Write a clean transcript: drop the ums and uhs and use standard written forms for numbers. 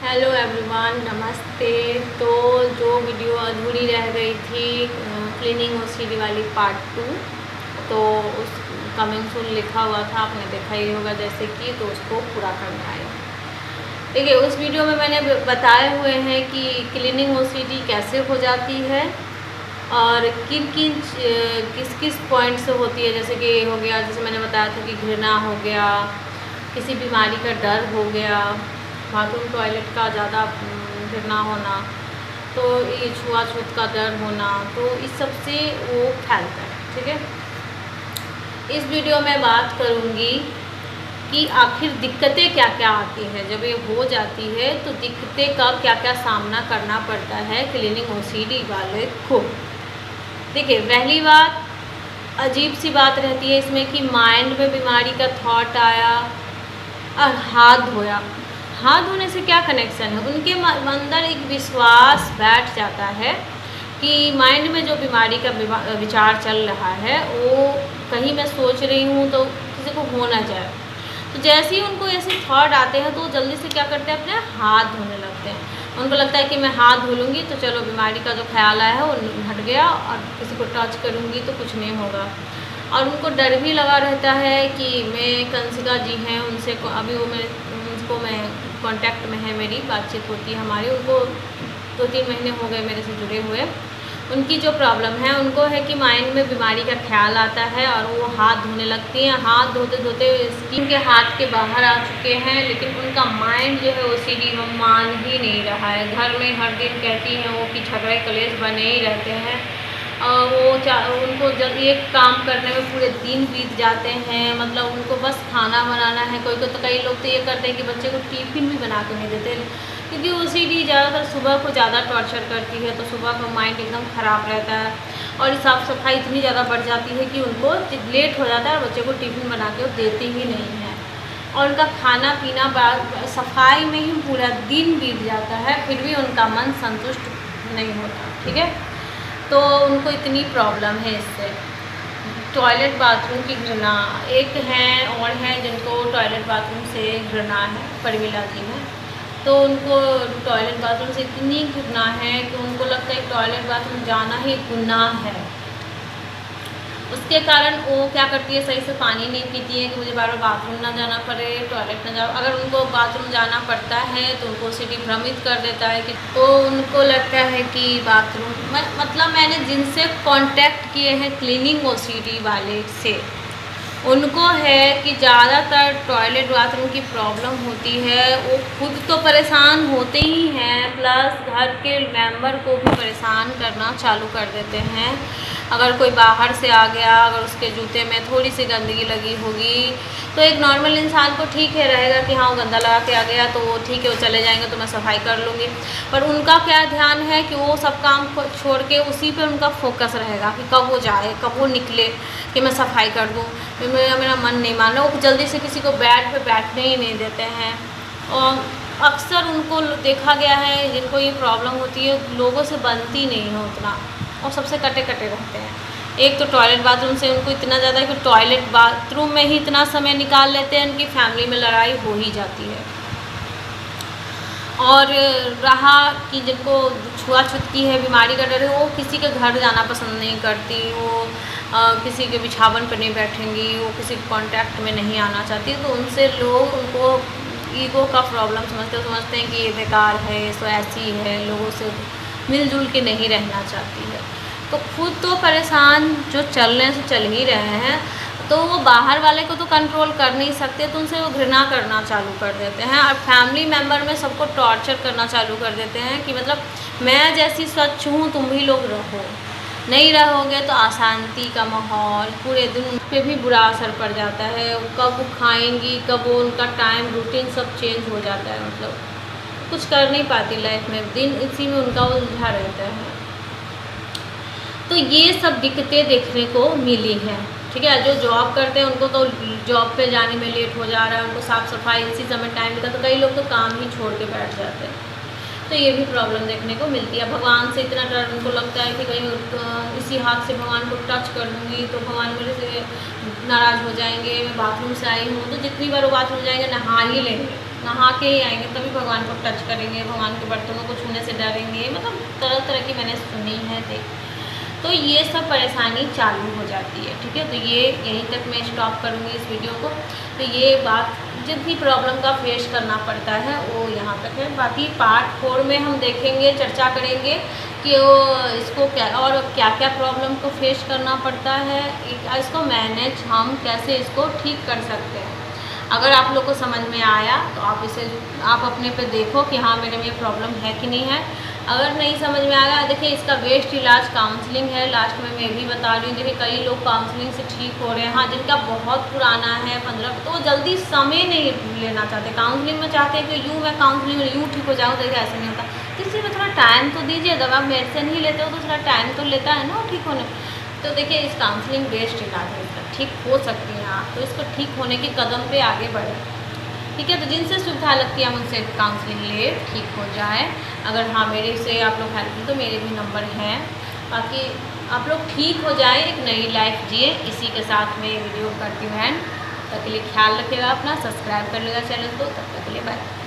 Hello everyone, नमस्ते। तो जो वीडियो अधूरी रह गई थी क्लीनिंग ओसीडी वाली पार्ट 2, तो उस कमिंग सून लिखा हुआ था, आपने देखा ही होगा जैसे कि, तो उसको पूरा करना है। देखिए, उस वीडियो में मैंने बताए हुए हैं कि क्लीनिंग ओसीडी कैसे हो जाती है और किस किस पॉइंट से होती है। जैसे कि हो गया, जैसे मैंने बताया था कि घृणा हो गया, किसी बीमारी का डर हो गया, बाथरूम टॉयलेट का ज़्यादा घृणा होना, तो ये छुआछूत का डर होना, तो इस सब से वो फैलता है। ठीक है, इस वीडियो में बात करूँगी कि आखिर दिक्कतें क्या क्या आती हैं जब ये हो जाती है, तो दिक्कतें का क्या क्या सामना करना पड़ता है क्लीनिंग ओसीडी वाले को। देखिए, पहली बात, अजीब सी बात रहती है इसमें कि माइंड में बीमारी का थॉट आया और हाथ धोया। हाथ धोने से क्या कनेक्शन है? उनके अंदर एक विश्वास बैठ जाता है कि माइंड में जो बीमारी का विचार चल रहा है, वो कहीं मैं सोच रही हूँ तो किसी को हो ना जाए। तो जैसे ही उनको ऐसे थॉट आते हैं तो वो जल्दी से क्या करते हैं, अपने हाथ धोने लगते हैं। उनको लगता है कि मैं हाथ धो लूँगी तो चलो बीमारी का जो ख्याल आया है वो हट गया, और किसी को टच करूँगी तो कुछ नहीं होगा। और उनको डर भी लगा रहता है कि मैं कंसिका जी हैं, उनसे अभी वो उनको मैं कांटेक्ट में है, मेरी बातचीत होती है हमारी। उनको 2-3 महीने हो गए मेरे से जुड़े हुए। उनकी जो प्रॉब्लम है, उनको है कि माइंड में बीमारी का ख्याल आता है और वो हाथ धोने लगती हैं। हाथ धोते धोते स्किन के हाथ के बाहर आ चुके हैं, लेकिन उनका माइंड जो है ओसीडी मान ही नहीं रहा है। घर में हर दिन कहती हैं वो कि झगड़े कलेश बने ही रहते हैं। उनको जब एक काम करने में पूरे दिन बीत जाते हैं, मतलब उनको बस खाना बनाना है। तो कई लोग तो ये करते हैं कि बच्चे को टिफ़िन भी बना के नहीं देते, क्योंकि ओसीडी ज़्यादातर सुबह को ज़्यादा टॉर्चर करती है। तो सुबह का माइंड एकदम ख़राब रहता है और साफ़ सफाई इतनी ज़्यादा बढ़ जाती है कि उनको लेट हो जाता है और बच्चे को टिफ़िन बना के वो देते ही नहीं हैं। और उनका खाना पीना सफाई में ही पूरा दिन बीत जाता है, फिर भी उनका मन संतुष्ट नहीं होता। ठीक है, तो उनको इतनी प्रॉब्लम है इससे। टॉयलेट बाथरूम की घृणा एक हैं, और हैं जिनको टॉयलेट बाथरूम से घृणा है, परमिला जी हैं। तो उनको टॉयलेट बाथरूम से इतनी घृणा है कि उनको लगता है टॉयलेट बाथरूम जाना ही गुनाह है। उसके कारण वो क्या करती है, सही से पानी नहीं पीती है कि मुझे बार बार बाथरूम ना जाना पड़े, टॉयलेट ना जाओ। अगर उनको बाथरूम जाना पड़ता है तो उनको ओसीडी भ्रमित कर देता है कि, तो उनको लगता है कि बाथरूम मतलब मैंने जिनसे कांटेक्ट किए हैं क्लीनिंग ओसीडी वाले से, उनको है कि ज़्यादातर टॉयलेट बाथरूम की प्रॉब्लम होती है। वो खुद तो परेशान होते ही हैं, प्लस घर के मेंबर को भी परेशान करना चालू कर देते हैं। अगर कोई बाहर से आ गया, अगर उसके जूते में थोड़ी सी गंदगी लगी होगी, तो एक नॉर्मल इंसान को ठीक है रहेगा कि हाँ वो गंदा लगा के आ गया तो वो ठीक है, वो चले जाएंगे तो मैं सफाई कर लूँगी। पर उनका क्या ध्यान है कि वो सब काम को छोड़ के उसी पे उनका फोकस रहेगा कि कब वो जाए, कब वो निकले कि मैं सफाई कर दूँ। मेरा मन नहीं मान रहा। वो जल्दी से किसी को बेड पे बैठने ही नहीं देते हैं। और अक्सर उनको देखा गया है, जिनको ये प्रॉब्लम होती है, लोगों से बनती नहीं है उतना, और सबसे कटे कटे रहते हैं। एक तो टॉयलेट बाथरूम से उनको इतना ज़्यादा है कि टॉयलेट बाथरूम में ही इतना समय निकाल लेते हैं, उनकी फैमिली में लड़ाई हो ही जाती है। और रहा कि जिनको छुआछूत की है, बीमारी का डर है, वो किसी के घर जाना पसंद नहीं करती, वो किसी के बिछावन पर नहीं बैठेंगी, वो किसी के कांटेक्ट में नहीं आना चाहती। तो उनसे लोग उनको ईगो का प्रॉब्लम समझते हैं कि ये बेकार है, सो ऐसी है, लोगों से मिलजुल के नहीं रहना चाहती है। तो खुद तो परेशान जो चल ही रहे हैं, तो वो बाहर वाले को तो कंट्रोल कर नहीं सकते, तो उनसे वो घृणा करना चालू कर देते हैं और फैमिली मेम्बर में सबको टॉर्चर करना चालू कर देते हैं कि मतलब मैं जैसी स्वच्छ हूँ तुम भी लोग रहो, नहीं रहोगे तो अशांति का माहौल, पूरे दिन पे भी बुरा असर पड़ जाता है। कब वो खाएंगी, कब वो उनका टाइम रूटीन सब चेंज हो जाता है, मतलब कुछ कर नहीं पाती लाइफ में, दिन इसी में उनका उलझा रहता है। तो ये सब दिक्कतें देखने को मिली हैं। ठीक है, जो जॉब करते हैं उनको तो जॉब पे जाने में लेट हो जा रहा है, उनको साफ़ सफाई इसी समय टाइम मिलता, तो कई लोग तो काम ही छोड़ के बैठ जाते हैं। तो ये भी प्रॉब्लम देखने को मिलती है। भगवान से इतना डर उनको लगता है कि कहीं इसी हाथ से भगवान को टच कर दूँगी तो भगवान मेरे से नाराज़ हो जाएंगे। मैं बाथरूम से आई हूँ तो जितनी बार वो बाथरूम जाएंगे नहा ही लेंगे, नहा के ही आएंगे तभी भगवान को टच करेंगे, भगवान के बर्तनों को छूने से डरेंगे, मतलब तरह तरह की मैंने सुनी है तो ये सब परेशानी चालू हो जाती है। ठीक है, तो ये यहीं तक मैं स्टॉप करूँगी इस वीडियो को। तो ये बात जितनी प्रॉब्लम का फेस करना पड़ता है वो यहाँ तक है। बाकी पार्ट 4 में हम देखेंगे, चर्चा करेंगे कि वो इसको क्या और क्या क्या प्रॉब्लम को फेस करना पड़ता है, इसको मैनेज हम कैसे इसको ठीक कर सकते हैं। अगर आप लोग को समझ में आया तो आप अपने पे देखो कि हाँ मेरे में प्रॉब्लम है कि नहीं है। अगर नहीं समझ में आया, देखिए इसका बेस्ट इलाज काउंसलिंग है। लास्ट में मैं भी बता रही हूँ, देखिए कई लोग काउंसलिंग से ठीक हो रहे हैं। हाँ, जिनका बहुत पुराना है 15, तो जल्दी समय नहीं लेना चाहते काउंसलिंग में, चाहते हैं कि यूँ मैं काउंसलिंग में यूँ ठीक हो जाऊँ, देखिए ऐसे नहीं होता। किसी में थोड़ा टाइम तो दीजिए, दवा मेडिसिन ही लेते हो तो थोड़ा टाइम तो लेता है ना ठीक होने। तो देखिए इस काउंसलिंग बेस्ट इलाज है, इसका ठीक हो सकती हैं आप। तो इसको ठीक होने के कदम पे आगे बढ़े। ठीक है, तो जिनसे सुविधा लगती है हम उनसे काउंसलिंग ले, ठीक हो जाए। अगर हाँ मेरे से आप लोग हेल्प तो मेरे भी नंबर हैं, बाकी आप लोग ठीक हो जाए, एक नई लाइफ जिए। इसी के साथ में वीडियो करती हूँ एंड। तब तक के लिए ख्याल रखिएगा अपना, सब्सक्राइब कर लेगा चैनल को। तब तक के लिए बाय।